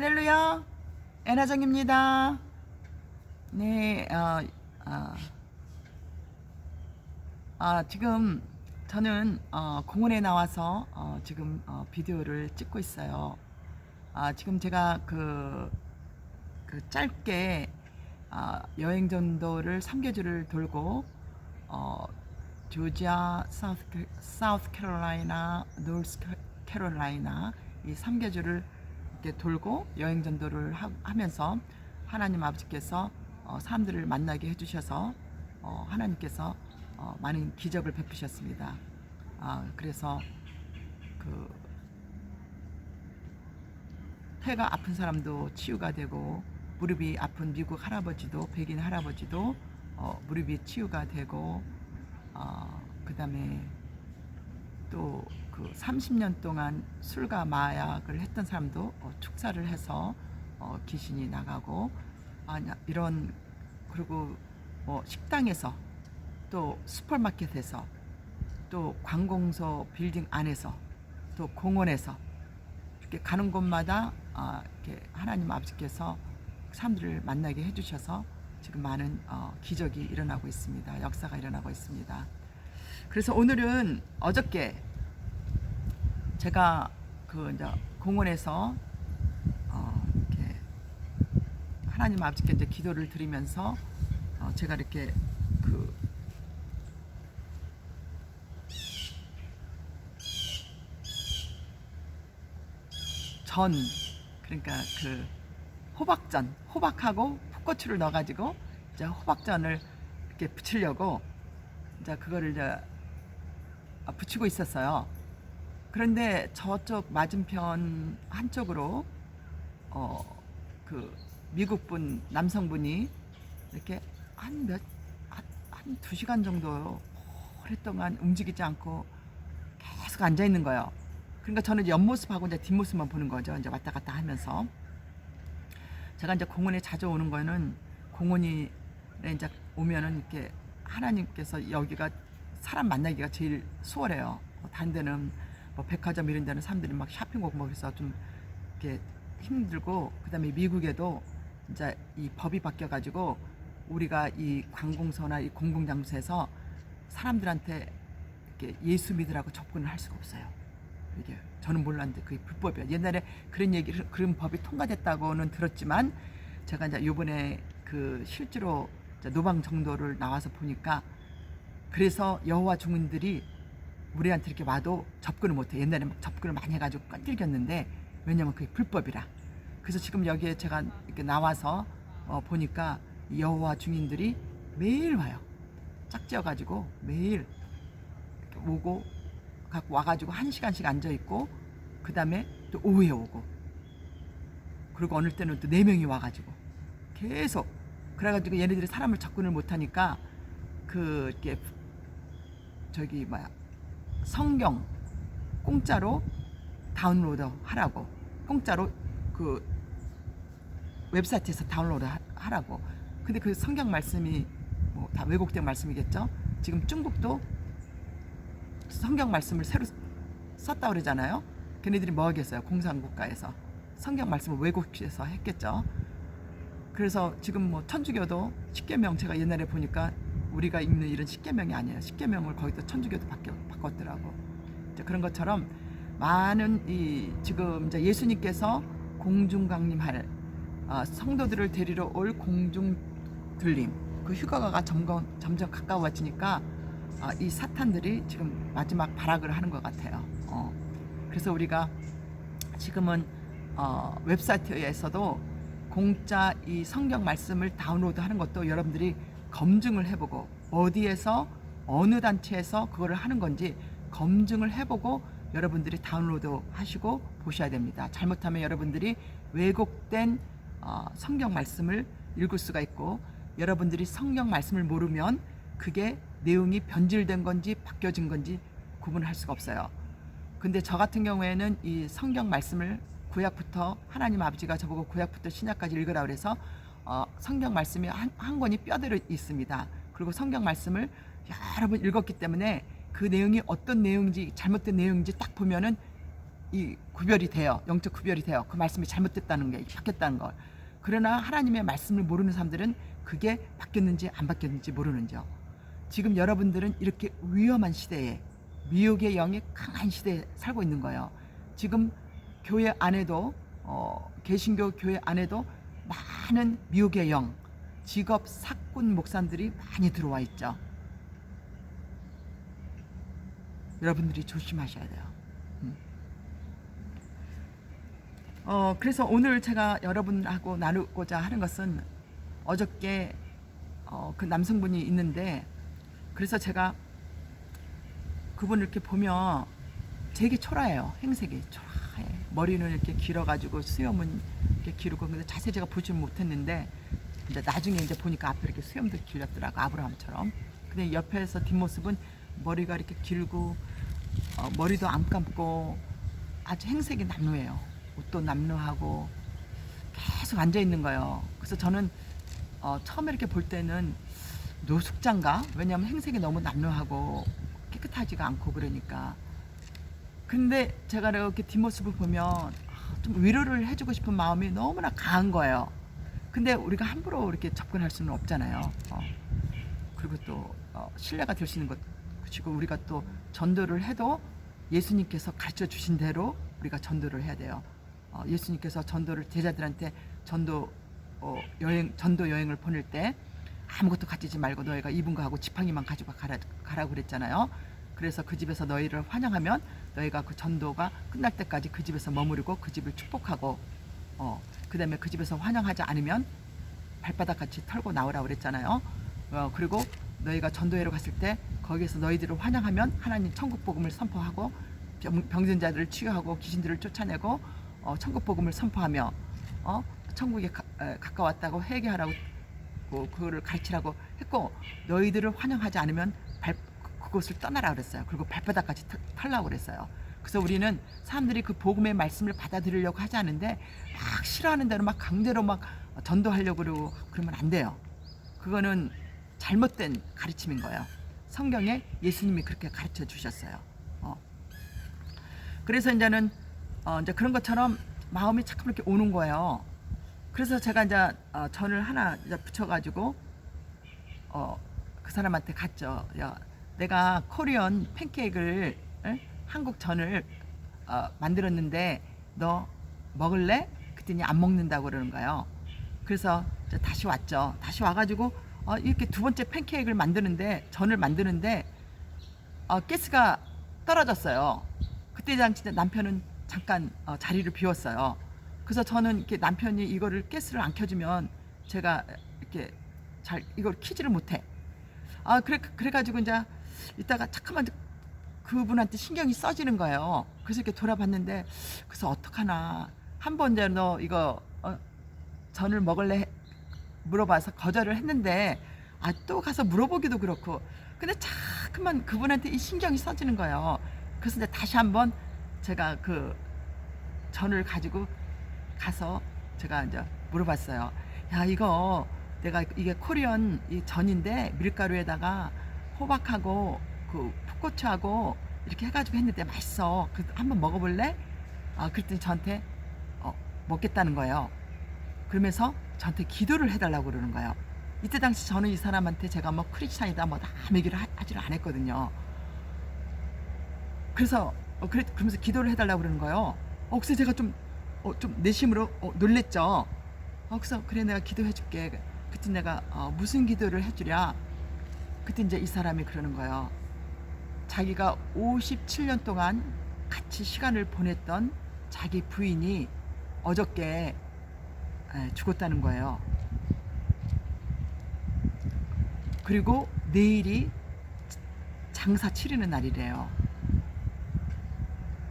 할렐루야, 애나정입니다. 네, 지금 저는 공원에 나와서 지금 비디오를 찍고 있어요. 지금 제가 그 짧게 여행 전도를 3개주를 돌고 조지아, 사우스 캐롤라이나, 노스 캐롤라이나 이 3개주를 이렇게 돌고 여행 전도를 하면서 하나님 아버지께서 사람들을 만나게 해주셔서 하나님께서 많은 기적을 베푸셨습니다. 그래서 그 폐가 아픈 사람도 치유가 되고, 무릎이 아픈 미국 할아버지도, 백인 할아버지도 무릎이 치유가 되고, 그 다음에 또 그 30년 동안 술과 마약을 했던 사람도 축사를 해서 귀신이 나가고, 이런, 그리고 식당에서, 또 슈퍼마켓에서, 또 관공서 빌딩 안에서, 또 공원에서 이렇게 가는 곳마다 이렇게 하나님 아버지께서 사람들을 만나게 해주셔서 지금 많은 기적이 일어나고 있습니다. 역사가 일어나고 있습니다. 그래서 오늘은 어저께 제가 이제 공원에서 이렇게 하나님 아버지께 이제 기도를 드리면서 제가 이렇게 그러니까 호박하고 풋고추를 넣어가지고 이제 호박전을 이렇게 부치려고 이제 그거를 이제 붙이고 있었어요. 그런데 저쪽 맞은편 한쪽으로 그 미국분 남성분이 이렇게 한 2시간 정도 오랫동안 움직이지 않고 계속 앉아 있는 거예요. 그러니까 저는 이제 옆모습하고 이제 뒷모습만 보는 거죠. 이제 왔다 갔다 하면서. 제가 이제 공원에 자주 오는 거는, 공원에 이제 오면은 이렇게 하나님께서 여기가 사람 만나기가 제일 수월해요. 다른 데는 뭐 백화점 이런 데는 사람들이 막 쇼핑 오고 뭐 그래서 좀 이렇게 힘들고, 그다음에 미국에도 이제 이 법이 바뀌어가지고 우리가 이 관공서나 이 공공장소에서 사람들한테 이렇게 예수 믿으라고 접근을 할 수가 없어요. 이게 저는 몰랐는데 그게 불법이야. 옛날에 그런 법이 통과됐다고는 들었지만, 제가 이제 요번에 실제로 노방 정도를 나와서 보니까, 그래서 여호와 증인들이 우리한테 이렇게 와도 접근을 못해. 옛날에 막 접근을 많이 해가지고 끈질겼는데, 왜냐면 그게 불법이라. 그래서 지금 여기에 제가 이렇게 나와서 보니까 여호와 증인들이 매일 와요. 짝지어가지고 매일 이렇게 오고, 갖고 와가지고 1시간씩 앉아있고, 그 다음에 또 오후에 오고, 그리고 어느 때는 또 4명이 와가지고 계속, 그래가지고 얘네들이 사람을 접근을 못하니까 이렇게 성경 공짜로 다운로드 하라고, 공짜로 그 웹사이트에서 다운로드 하라고. 근데 그 성경 말씀이 뭐 다 왜곡된 말씀이겠죠. 지금 중국도 성경 말씀을 새로 썼다 그러잖아요. 걔네들이 뭐 하겠어요? 공산국가에서 성경 말씀을 왜곡해서 했겠죠. 그래서 지금 뭐 천주교도 십계명, 제가 옛날에 보니까 우리가 읽는 이런 십계명이 아니에요. 십계명을 거기다 천주교도 바꿨더라고. 이제 그런 것처럼 많은 지금 이제 예수님께서 공중 강림할 성도들을 데리러 올 공중 들림, 그 휴가가 점점 가까워지니까 이 사탄들이 지금 마지막 발악을 하는 것 같아요. 그래서 우리가 지금은 웹사이트에서도 공짜 이 성경 말씀을 다운로드 하는 것도 여러분들이 검증을 해보고, 어디에서 어느 단체에서 그거를 하는 건지 검증을 해보고 여러분들이 다운로드 하시고 보셔야 됩니다. 잘못하면 여러분들이 왜곡된 성경 말씀을 읽을 수가 있고, 여러분들이 성경 말씀을 모르면 그게 내용이 변질된 건지 바뀌어진 건지 구분할 수가 없어요. 근데 저 같은 경우에는 이 성경 말씀을 구약부터, 하나님 아버지가 저보고 구약부터 신약까지 읽으라 그래서 성경 말씀이 한 권이 뼈대로 있습니다. 그리고 성경 말씀을 여러 번 읽었기 때문에 그 내용이 어떤 내용인지, 잘못된 내용인지 딱 보면은 이 구별이 돼요. 영적 구별이 돼요. 그 말씀이 잘못됐다는 게 바뀌었다는 걸. 그러나 하나님의 말씀을 모르는 사람들은 그게 바뀌었는지 안 바뀌었는지 모르는죠. 지금 여러분들은 이렇게 위험한 시대에 미혹의 영이 강한 시대에 살고 있는 거예요. 지금 교회 안에도 개신교 교회 안에도 많은 미혹의 영, 직업 사꾼 목사들이 많이 들어와 있죠. 여러분들이 조심하셔야 돼요. 그래서 오늘 제가 여러분하고 나누고자 하는 것은 어저께 그 남성분이 있는데, 그래서 제가 그분을 이렇게 보면 되게 초라해요. 행색이 초라해. 머리는 이렇게 길어가지고 수염은 이렇게 기르고, 근데 자세히 제가 보지 못했는데 이제 나중에 이제 보니까 앞에 이렇게 수염도 길렸더라고, 아브라함처럼. 근데 옆에서 뒷모습은 머리가 이렇게 길고 머리도 안 감고 아주 행색이 남루해요. 옷도 남루하고 계속 앉아 있는 거예요. 그래서 저는 처음에 이렇게 볼 때는 노숙자인가? 왜냐하면 행색이 너무 남루하고 깨끗하지가 않고 그러니까. 근데 제가 이렇게 뒷모습을 보면 좀 위로를 해주고 싶은 마음이 너무나 강한 거예요. 근데 우리가 함부로 이렇게 접근할 수는 없잖아요. 그리고 또 신뢰가 될 수 있는 것이고, 우리가 또 전도를 해도 예수님께서 가르쳐 주신 대로 우리가 전도를 해야 돼요. 예수님께서 전도를 제자들한테 전도 여행을 보낼 때 아무것도 가지지 말고 너희가 입은 거하고 지팡이만 가지고 가라고 그랬잖아요. 그래서 그 집에서 너희를 환영하면 너희가 그 전도가 끝날 때까지 그 집에서 머무르고 그 집을 축복하고, 그 다음에 그 집에서 환영하지 않으면 발바닥 같이 털고 나오라고 그랬잖아요. 그리고 너희가 전도회로 갔을 때 거기에서 너희들을 환영하면 하나님 천국 복음을 선포하고 병든 자들을 치유하고 귀신들을 쫓아내고 천국 복음을 선포하며 천국에 가까웠다고 회개하라고 그거를 가르치라고 했고, 너희들을 환영하지 않으면 그곳을 떠나라 그랬어요. 그리고 발바닥까지 털라고 그랬어요. 그래서 우리는 사람들이 그 복음의 말씀을 받아들이려고 하지 않는데 막 싫어하는 대로 막 강제로 막 전도하려고 그러고 그러면 안 돼요. 그거는 잘못된 가르침인 거예요. 성경에 예수님이 그렇게 가르쳐 주셨어요. 그래서 이제는 이제 그런 것처럼 마음이 자꾸 이렇게 오는 거예요. 그래서 제가 이제 전을 하나 이제 붙여가지고 그 사람한테 갔죠. 야, 내가 코리안 팬케이크를 한국 전을 만들었는데 너 먹을래? 그랬더니 안 먹는다고 그러는 거예요. 그래서 이제 다시 왔죠. 다시 와가지고 이렇게 두 번째 팬케이크를 만드는데, 전을 만드는데 가스가 떨어졌어요. 그때 당시 남편은 잠깐 자리를 비웠어요. 그래서 저는 이렇게 남편이 이거를 가스를 안 켜주면 제가 이렇게 잘 이걸 키지를 못해. 그래가지고 이제 이따가 잠깐만 그분한테 신경이 써지는 거예요. 그래서 이렇게 돌아봤는데, 그래서 어떡하나, 한 번 이제 너 이거 전을 먹을래 물어봐서 거절을 했는데 또 가서 물어보기도 그렇고, 근데 자꾸만 그분한테 이 신경이 써지는 거예요. 그래서 이제 다시 한번 제가 그 전을 가지고 가서 제가 이제 물어봤어요. 야, 이거 내가 이게 코리안 이 전인데 밀가루에다가 호박하고 그 풋고추하고 이렇게 해가지고 했는데 맛있어. 그래서 한번 먹어볼래? 그랬더니 저한테 먹겠다는 거예요. 그러면서 저한테 기도를 해달라고 그러는 거예요. 이때 당시 저는 이 사람한테 제가 뭐 크리스찬이다 뭐 아무 얘기를 하지를 않았거든요. 그래서 그러면서 기도를 해달라고 그러는 거예요. 그래서 제가 좀 내심으로 놀랬죠. 그래서 그래, 내가 기도해줄게. 그때 내가 무슨 기도를 해주랴. 그때 이제 이 사람이 그러는 거예요. 자기가 57년 동안 같이 시간을 보냈던 자기 부인이 어저께 죽었다는 거예요. 그리고 내일이 장사 치르는 날이래요.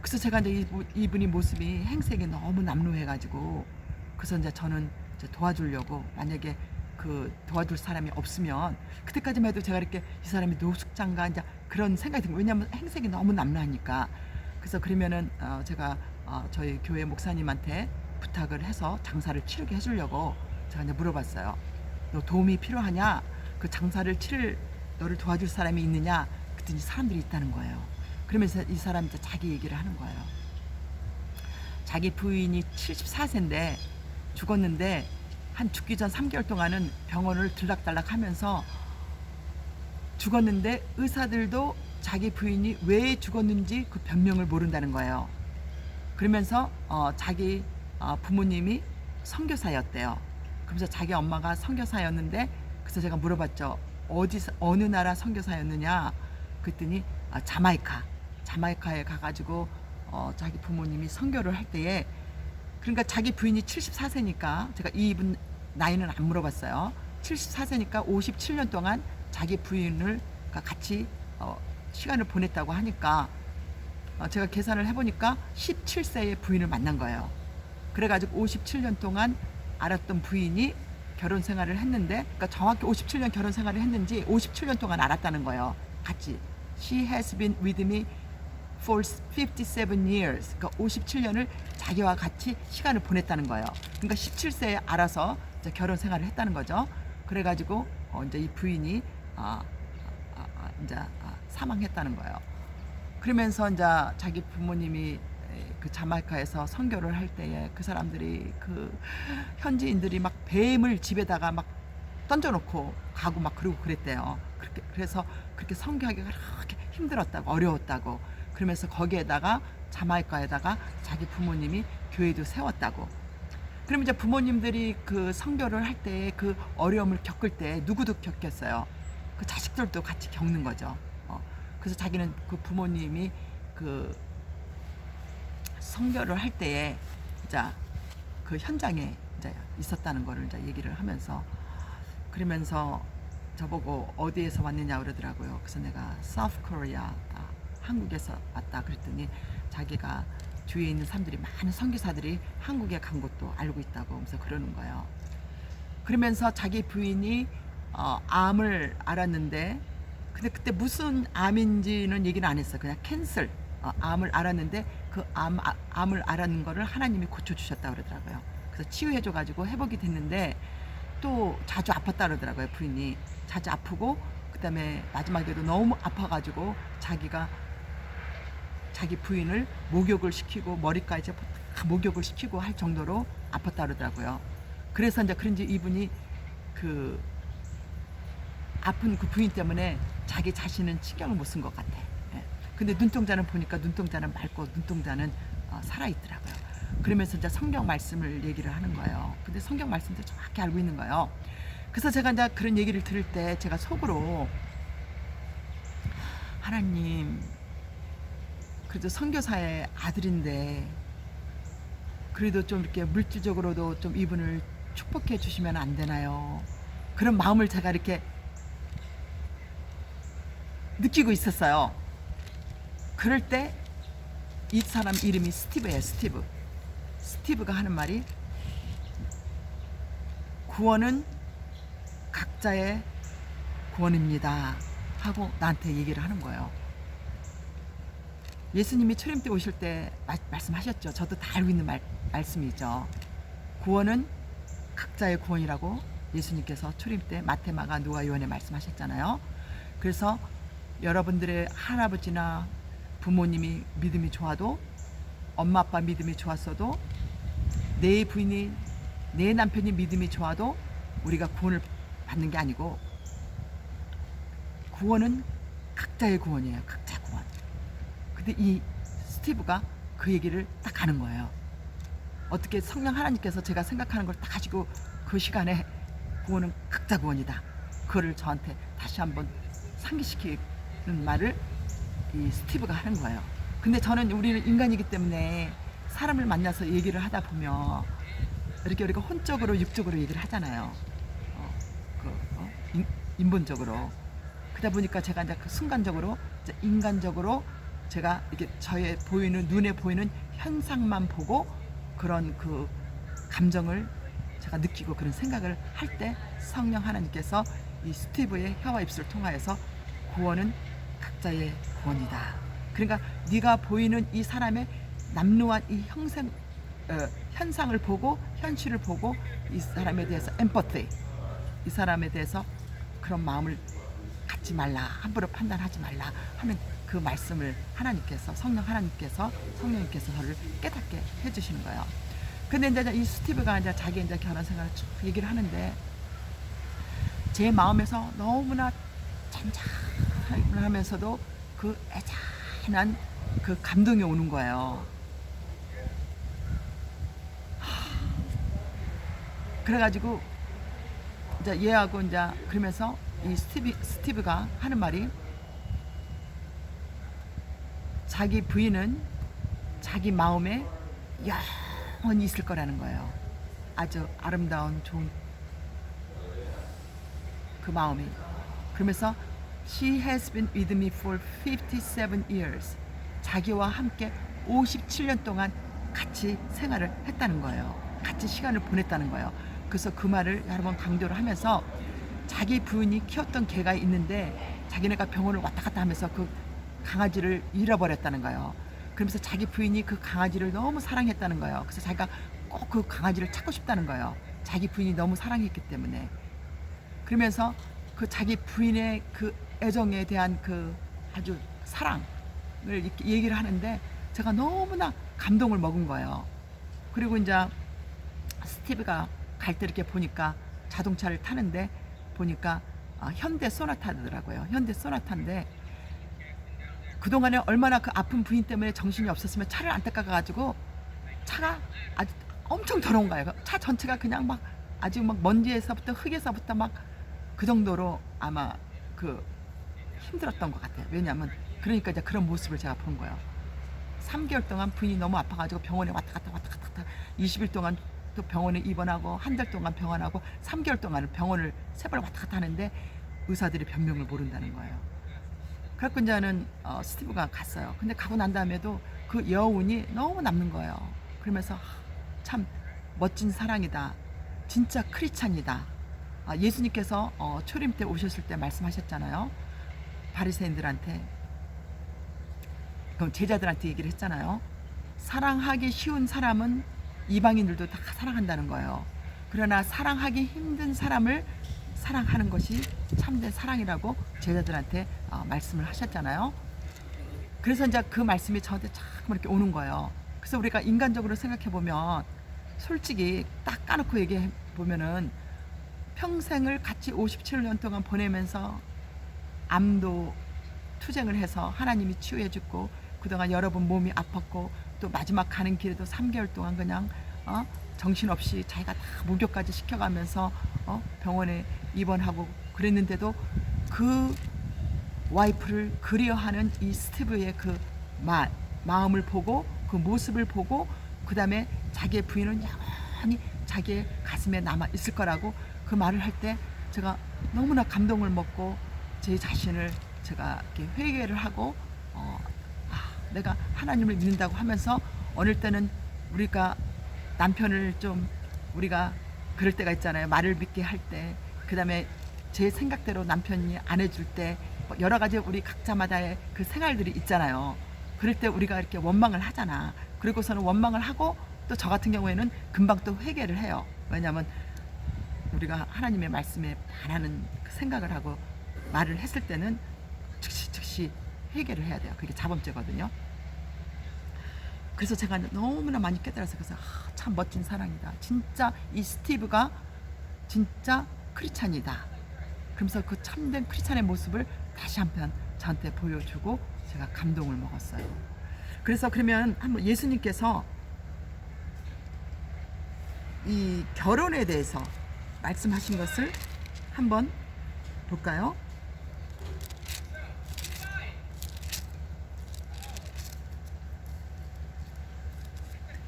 그래서 제가 이제 이분이 모습이 행색이 너무 남루해가지고, 그래서 이제 저는 이제 도와주려고, 만약에 그 도와줄 사람이 없으면, 그때까지만 해도 제가 이렇게 이 사람이 노숙자인가 이제 그런 생각이 든 거예요. 왜냐하면 행색이 너무 남루하니까. 그래서 그러면은 제가 저희 교회 목사님한테 부탁을 해서 장사를 치르게 해주려고 제가 이제 물어봤어요. 너 도움이 필요하냐? 그 장사를 치를 너를 도와줄 사람이 있느냐? 그랬더니 사람들이 있다는 거예요. 그러면서 이 사람이 자기 얘기를 하는 거예요. 자기 부인이 74세인데 죽었는데 한 죽기 전 3개월 동안은 병원을 들락달락 하면서 죽었는데 의사들도 자기 부인이 왜 죽었는지 그 변명을 모른다는 거예요. 그러면서 자기 부모님이 선교사였대요. 그래서 자기 엄마가 선교사였는데 그래서 제가 물어봤죠. 어느 나라 선교사였느냐? 그랬더니 자마이카에 가가지고 자기 부모님이 선교를 할 때에 그러니까 자기 부인이 74세니까 제가 이분 나이는 안 물어봤어요. 74세니까 57년 동안 자기 부인을 같이 시간을 보냈다고 하니까 제가 계산을 해보니까 17세의 부인을 만난 거예요. 그래가지고 57년 동안 알았던 부인이 결혼 생활을 했는데, 그러니까 정확히 57년 결혼 생활을 했는지 57년 동안 알았다는 거예요. 같이. She has been with me for 57 years. 그러니까 57년을 자기와 같이 시간을 보냈다는 거예요. 그러니까 17세에 알아서 이제 결혼 생활을 했다는 거죠. 그래가지고 이제 이 부인이 이제 사망했다는 거예요. 그러면서 이제 자기 부모님이 그 자마이카에서 선교를 할 때에 그 사람들이 그 현지인들이 막 뱀을 집에다가 막 던져놓고 가고 막 그러고 그랬대요. 그래서 그렇게 선교하기가 그렇게 힘들었다고, 어려웠다고. 그러면서 거기에다가 자마이카에다가 자기 부모님이 교회도 세웠다고. 그러면 이제 부모님들이 그 선교를 할 때 그 어려움을 겪을 때 누구도 겪겠어요. 그 자식들도 같이 겪는 거죠. 그래서 자기는 그 부모님이 그 선교를 할 때에 이제 그 현장에 이제 있었다는 거를 이제 얘기를 하면서 그러면서 저보고 어디에서 왔느냐 그러더라고요. 그래서 내가 South Korea, 한국에서 왔다 그랬더니 자기가 주위에 있는 사람들이 많은 선교사들이 한국에 간 것도 알고 있다고 하면서 그러는 거예요. 그러면서 자기 부인이 암을 알았는데 근데 그때 무슨 암인지는 얘기는 안 했어요. 그냥 캔슬 암을 알았는데 그 암을 알았는 거를 하나님이 고쳐주셨다 그러더라고요. 그래서 치유해줘가지고 회복이 됐는데 또 자주 아팠다 그러더라고요. 부인이 자주 아프고 그다음에 마지막에도 너무 아파가지고 자기가 자기 부인을 목욕을 시키고 머리까지 다 목욕을 시키고 할 정도로 아팠다 그러더라고요. 그래서 이제 그런지 이분이 그 아픈 그 부인 때문에 자기 자신은 신경을 못 쓴 것 같아. 예. 근데 눈동자는 보니까 눈동자는 맑고 눈동자는 살아있더라고요. 그러면서 이제 성경 말씀을 얘기를 하는 거예요. 근데 성경 말씀도 정확히 알고 있는 거예요. 그래서 제가 이제 그런 얘기를 들을 때 제가 속으로 하나님 그래도 선교사의 아들인데 그래도 좀 이렇게 물질적으로도 좀 이분을 축복해 주시면 안 되나요? 그런 마음을 제가 이렇게 느끼고 있었어요. 그럴 때 이 사람 이름이 스티브예요. 스티브가 하는 말이 구원은 각자의 구원입니다 하고 나한테 얘기를 하는 거예요. 예수님이 초림 때 오실 때 말씀하셨죠. 저도 다 알고 있는 말씀이죠. 구원은 각자의 구원이라고 예수님께서 초림 때 마태, 마가, 누가, 요한에 말씀하셨잖아요. 그래서 여러분들의 할아버지나 부모님이 믿음이 좋아도 엄마 아빠 믿음이 좋았어도 내 부인이 내 남편이 믿음이 좋아도 우리가 구원을 받는 게 아니고 구원은 각자의 구원이에요. 각자 구원. 근데 이 스티브가 그 얘기를 딱 하는 거예요. 어떻게 성령 하나님께서 제가 생각하는 걸 딱 가지고 그 시간에 구원은 각자 구원이다. 그거를 저한테 다시 한번 상기시키는 말을 이 스티브가 하는 거예요. 근데 저는 우리는 인간이기 때문에 사람을 만나서 얘기를 하다 보면 이렇게 우리가 혼적으로 육적으로 얘기를 하잖아요. 인본적으로. 그러다 보니까 제가 이제 그 순간적으로 이제 인간적으로 제가 이렇게 저의 보이는 눈에 보이는 현상만 보고 그런 그 감정을 제가 느끼고 그런 생각을 할 때 성령 하나님께서 이 스티브의 혀와 입술을 통하여서 구원은 각자의 구원이다. 그러니까 네가 보이는 이 사람의 남루한 이 현상을 보고 현실을 보고 이 사람에 대해서 엠퍼티, 이 사람에 대해서 그런 마음을 갖지 말라, 함부로 판단하지 말라 하는 그 말씀을 하나님께서 성령님께서 저를 깨닫게 해주시는 거예요. 근데 이제 이 스티브가 이제 자기 이제 결혼 생활을 쭉 얘기를 하는데 제 마음에서 너무나 잠잠하면서도 그 애잔한 그 감동이 오는 거예요. 그래가지고 이제 얘하고 이제 그러면서 이 스티브가 하는 말이 자기 부인은 자기 마음에 영원히 있을 거라는 거예요. 아주 아름다운 좋은 그 마음이. 그러면서 She has been with me for 57 years. 자기와 함께 57년 동안 같이 생활을 했다는 거예요. 같이 시간을 보냈다는 거예요. 그래서 그 말을 여러 번 강조를 하면서 자기 부인이 키웠던 개가 있는데 자기네가 병원을 왔다 갔다 하면서 그 강아지를 잃어버렸다는 거예요. 그러면서 자기 부인이 그 강아지를 너무 사랑했다는 거예요. 그래서 자기가 꼭 그 강아지를 찾고 싶다는 거예요. 자기 부인이 너무 사랑했기 때문에. 그러면서 그 자기 부인의 그 애정에 대한 그 아주 사랑을 이렇게 얘기를 하는데 제가 너무나 감동을 먹은 거예요. 그리고 이제 스티브가 갈 때 이렇게 보니까 자동차를 타는데 보니까 현대 소나타더라고요. 현대 소나타인데 그동안에 얼마나 그 아픈 부인 때문에 정신이 없었으면 차를 안 닦아가지고 차가 아주 엄청 더러운 거예요. 차 전체가 그냥 막 아주 막 먼지에서부터 흙에서부터 막 그 정도로 아마 그 힘들었던 것 같아요. 왜냐하면 그러니까 이제 그런 모습을 제가 본 거예요. 3개월 동안 부인이 너무 아파가지고 병원에 왔다 갔다 20일 동안 또 병원에 입원하고 한 달 동안 병원하고 3개월 동안 병원을 3번 왔다 갔다 하는데 의사들이 변명을 모른다는 거예요. 그래서 이제는 스티브가 갔어요. 근데 가고 난 다음에도 그 여운이 너무 남는 거예요. 그러면서 참 멋진 사랑이다. 진짜 크리스찬이다. 예수님께서 초림 때 오셨을 때 말씀하셨잖아요. 바리새인들한테 그럼 제자들한테 얘기를 했잖아요. 사랑하기 쉬운 사람은 이방인들도 다 사랑한다는 거예요. 그러나 사랑하기 힘든 사람을 사랑하는 것이 참된 사랑이라고 제자들한테 말씀을 하셨잖아요. 그래서 이제 그 말씀이 저한테 자꾸 이렇게 오는 거예요. 그래서 우리가 인간적으로 생각해 보면 솔직히 딱 까놓고 얘기해 보면은 평생을 같이 57년 동안 보내면서 암도 투쟁을 해서 하나님이 치유해 주고 그동안 여러분 몸이 아팠고 또 마지막 가는 길에도 3개월 동안 그냥 정신없이 자기가 다 목욕까지 시켜가면서 병원에 입원하고 그랬는데도 그 와이프를 그리워하는 이 스티브의 그 마음을 보고 그 모습을 보고 그 다음에 자기의 부인은 영원히 자기의 가슴에 남아 있을 거라고 그 말을 할 때 제가 너무나 감동을 먹고 제 자신을 제가 이렇게 회개를 하고 내가 하나님을 믿는다고 하면서 어느 때는 우리가 남편을 좀 우리가 그럴 때가 있잖아요. 말을 믿게 할 때 그 다음에 제 생각대로 남편이 안 해줄 때 여러 가지 우리 각자마다의 그 생활들이 있잖아요. 그럴 때 우리가 이렇게 원망을 하잖아. 그리고서는 원망을 하고 또 저 같은 경우에는 금방 또 회개를 해요. 왜냐하면 우리가 하나님의 말씀에 반하는 그 생각을 하고 말을 했을 때는 즉시 회개를 해야 돼요. 그게 자범죄거든요. 그래서 제가 너무나 많이 깨달아서 그래서 참 멋진 사랑이다. 진짜 이 스티브가 진짜 크리스찬이다. 그러면서 그 참된 크리스찬의 모습을 다시 한편 저한테 보여주고 제가 감동을 먹었어요. 그래서 그러면 한번 예수님께서 이 결혼에 대해서 말씀하신 것을 한번 볼까요?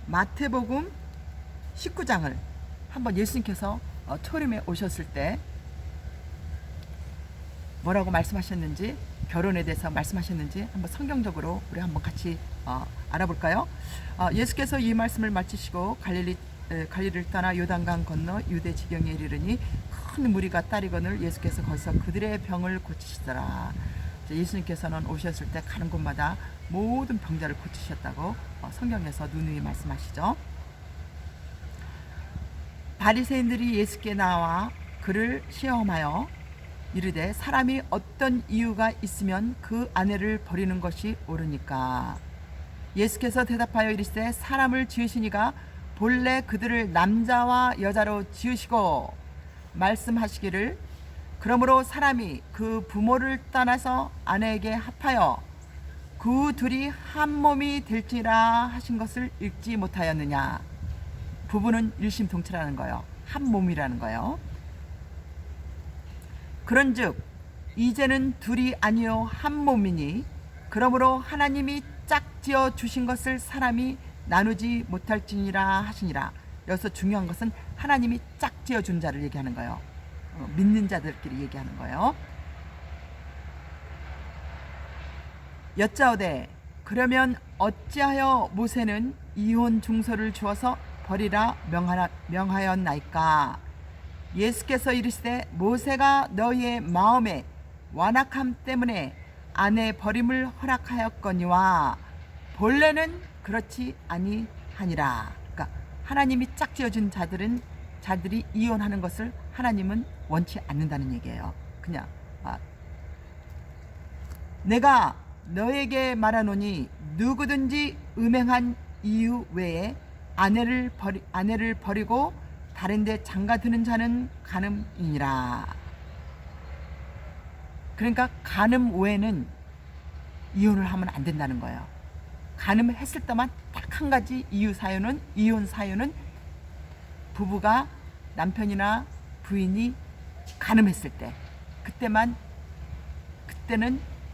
마태복음 19장을 한번 예수님께서 초림에 오셨을 때 뭐라고 말씀하셨는지 결혼에 대해서 말씀하셨는지 한번 성경적으로 우리 한번 같이 알아볼까요? 예수께서 이 말씀을 마치시고 갈릴리를 떠나 요단강 건너 유대 지경에 이르르니 큰 무리가 따르거늘 예수께서 거기서 그들의 병을 고치시더라. 예수님께서는 오셨을 때 가는 곳마다 모든 병자를 고치셨다고 성경에서 누누이 말씀하시죠. 바리새인들이 예수께 나와 그를 시험하여 이르되 사람이 어떤 이유가 있으면 그 아내를 버리는 것이 옳으니까. 예수께서 대답하여 이르시되 사람을 지으시니가 본래 그들을 남자와 여자로 지으시고 말씀하시기를 그러므로 사람이 그 부모를 떠나서 아내에게 합하여 그 둘이 한 몸이 될지라 하신 것을 읽지 못하였느냐. 부부는 일심동체라는 거예요. 한 몸이라는 거예요. 그런즉 이제는 둘이 아니요 한 몸이니 그러므로 하나님이 짝지어 주신 것을 사람이 나누지 못할지니라 하시니라. 여기서 중요한 것은 하나님이 짝지어 준 자를 얘기하는 거예요. 믿는 자들끼리 얘기하는 거예요. 여짜오되 그러면 어찌하여 모세는 이혼 중서를 주어서 버리라 명하였나이까. 예수께서 이르시되 모세가 너희의 마음에 완악함 때문에 아내 버림을 허락하였거니와 본래는 그렇지 아니하니라. 그러니까 하나님이 짝지어준 자들이 이혼하는 것을 하나님은 원치 않는다는 얘기예요. 그냥 내가 너에게 말하노니 누구든지 음행한 이유 외에 아내를 버리고 다른 데 장가드는 자는 간음이니라. 그러니까 간음 외에는 이혼을 하면 안 된다는 거예요. 간음했을 때만 딱 한 가지 이혼 사유는 부부가 남편이나 부인이 간음했을 때 그때는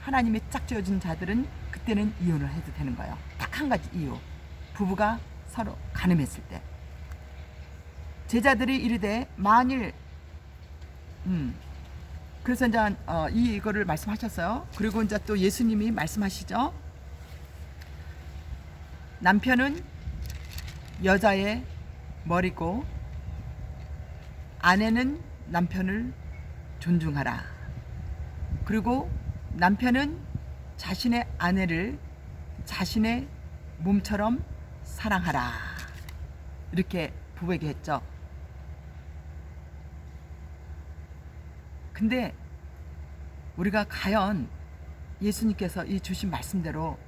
하나님이 짝지어준 자들은 그때는 이혼을 해도 되는 거예요. 딱 한 가지 이유. 부부가 서로 간음했을 때. 제자들이 이르되 만일 그래서 이제 이거를 말씀하셨어요. 그리고 이제 또 예수님이 말씀하시죠. 남편은 여자의 머리고 아내는 남편을 존중하라. 그리고 남편은 자신의 아내를 자신의 몸처럼 사랑하라. 이렇게 부부에게 했죠. 근데 우리가 과연 예수님께서 이 주신 말씀대로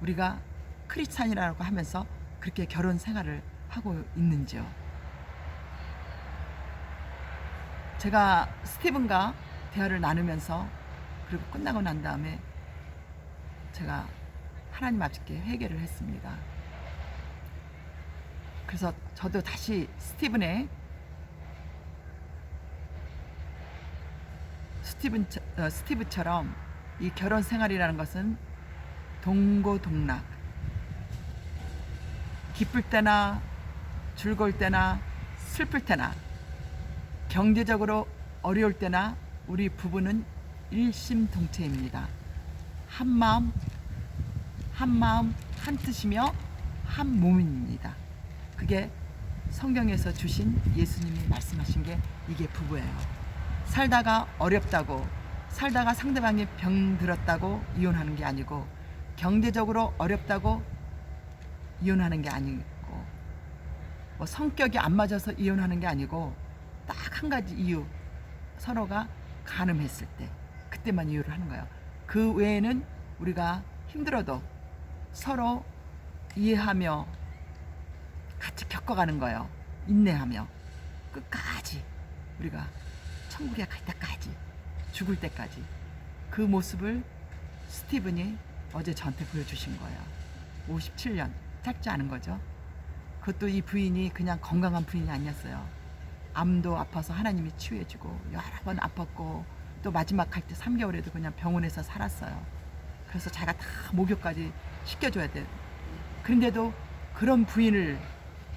우리가 크리스찬이라고 하면서 그렇게 결혼 생활을 하고 있는지요? 제가 스티븐과 대화를 나누면서 그리고 끝나고 난 다음에 제가 하나님 앞에 회개를 했습니다. 그래서 저도 다시 스티브처럼 이 결혼 생활이라는 것은 동고동락, 기쁠 때나 즐거울 때나 슬플 때나 경제적으로 어려울 때나 우리 부부는 일심동체입니다. 한 마음 한 뜻이며 한 몸입니다. 그게 성경에서 주신 예수님이 말씀하신 게 이게 부부예요. 살다가 어렵다고, 살다가 상대방이 병 들었다고 이혼하는 게 아니고, 경제적으로 어렵다고 이혼하는 게 아니고, 뭐 성격이 안 맞아서 이혼하는 게 아니고, 딱 한 가지 이유, 서로가 간음했을 때 그때만 이유를 하는 거예요. 그 외에는 우리가 힘들어도 서로 이해하며 같이 겪어가는 거예요. 인내하며 끝까지 우리가 천국에 갈 때까지, 죽을 때까지. 그 모습을 스티븐이 어제 저한테 보여주신 거예요. 57년, 짧지 않은 거죠. 그것도 이 부인이 그냥 건강한 부인이 아니었어요. 암도 아파서 하나님이 치유해주고 여러 번 아팠고, 또 마지막 갈 때 3개월에도 그냥 병원에서 살았어요. 그래서 자기가 다 목욕까지 시켜줘야 돼. 그런데도 그런 부인을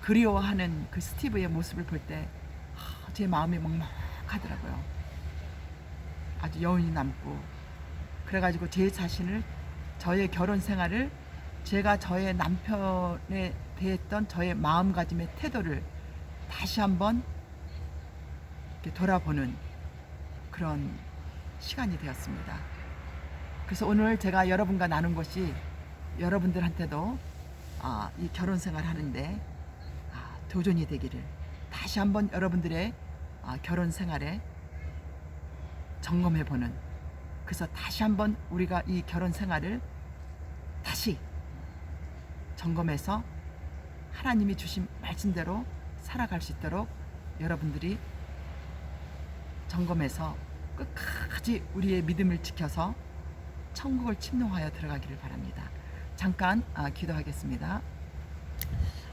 그리워하는 그 스티브의 모습을 볼 때 제 마음이 먹먹하더라고요. 아주 여운이 남고, 그래가지고 제 자신을, 저의 결혼 생활을, 제가 저의 남편에 대했던 저의 마음가짐의 태도를 다시 한번 이렇게 돌아보는 그런 시간이 되었습니다. 그래서 오늘 제가 여러분과 나눈 것이 여러분들한테도 이 결혼 생활 하는데 도전이 되기를, 다시 한번 여러분들의 결혼 생활에 점검해보는, 그래서 다시 한번 우리가 이 결혼 생활을 다시 점검해서 하나님이 주신 말씀대로 살아갈 수 있도록 여러분들이 점검해서 끝까지 우리의 믿음을 지켜서 천국을 침노하여 들어가기를 바랍니다. 잠깐 기도하겠습니다.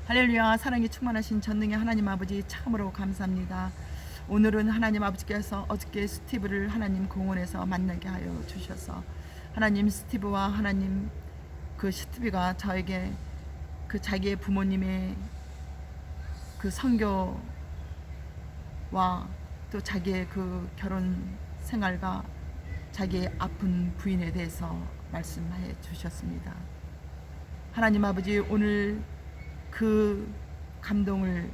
할렐루야. 사랑이 충만하신 전능의 하나님 아버지, 참으로 감사합니다. 오늘은 하나님 아버지께서 어저께 스티브를 하나님 공원에서 만나게 하여 주셔서 하나님 스티브와 하나님 그 스티브가 저에게 그 자기의 부모님의 그 선교와 또 자기의 그 결혼 생활과 자기의 아픈 부인에 대해서 말씀해 주셨습니다. 하나님 아버지, 오늘 그 감동을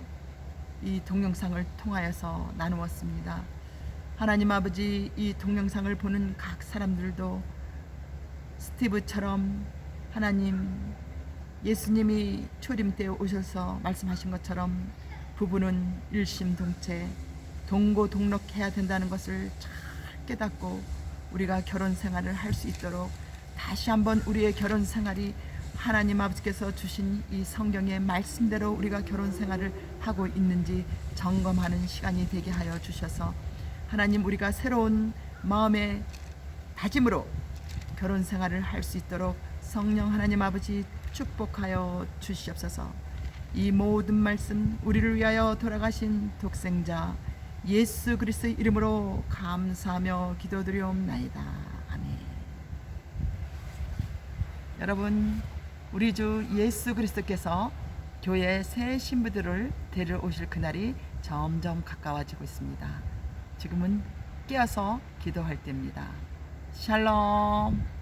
이 동영상을 통하여서 나누었습니다. 하나님 아버지, 이 동영상을 보는 각 사람들도 스티브처럼 하나님 예수님이 초림 때 오셔서 말씀하신 것처럼 부부는 일심동체 동고동락해야 된다는 것을 잘 깨닫고 우리가 결혼 생활을 할 수 있도록 다시 한번 우리의 결혼 생활이 하나님 아버지께서 주신 이 성경의 말씀대로 우리가 결혼 생활을 하고 있는지 점검하는 시간이 되게 하여 주셔서 하나님, 우리가 새로운 마음의 다짐으로 결혼 생활을 할 수 있도록 성령 하나님 아버지 축복하여 주시옵소서. 이 모든 말씀 우리를 위하여 돌아가신 독생자 예수 그리스도의 이름으로 감사하며 기도드리옵나이다. 아멘. 여러분, 우리 주 예수 그리스도께서 교회 새 신부들을 데려오실 그날이 점점 가까워지고 있습니다. 지금은 깨어서 기도할 때입니다. 샬롬.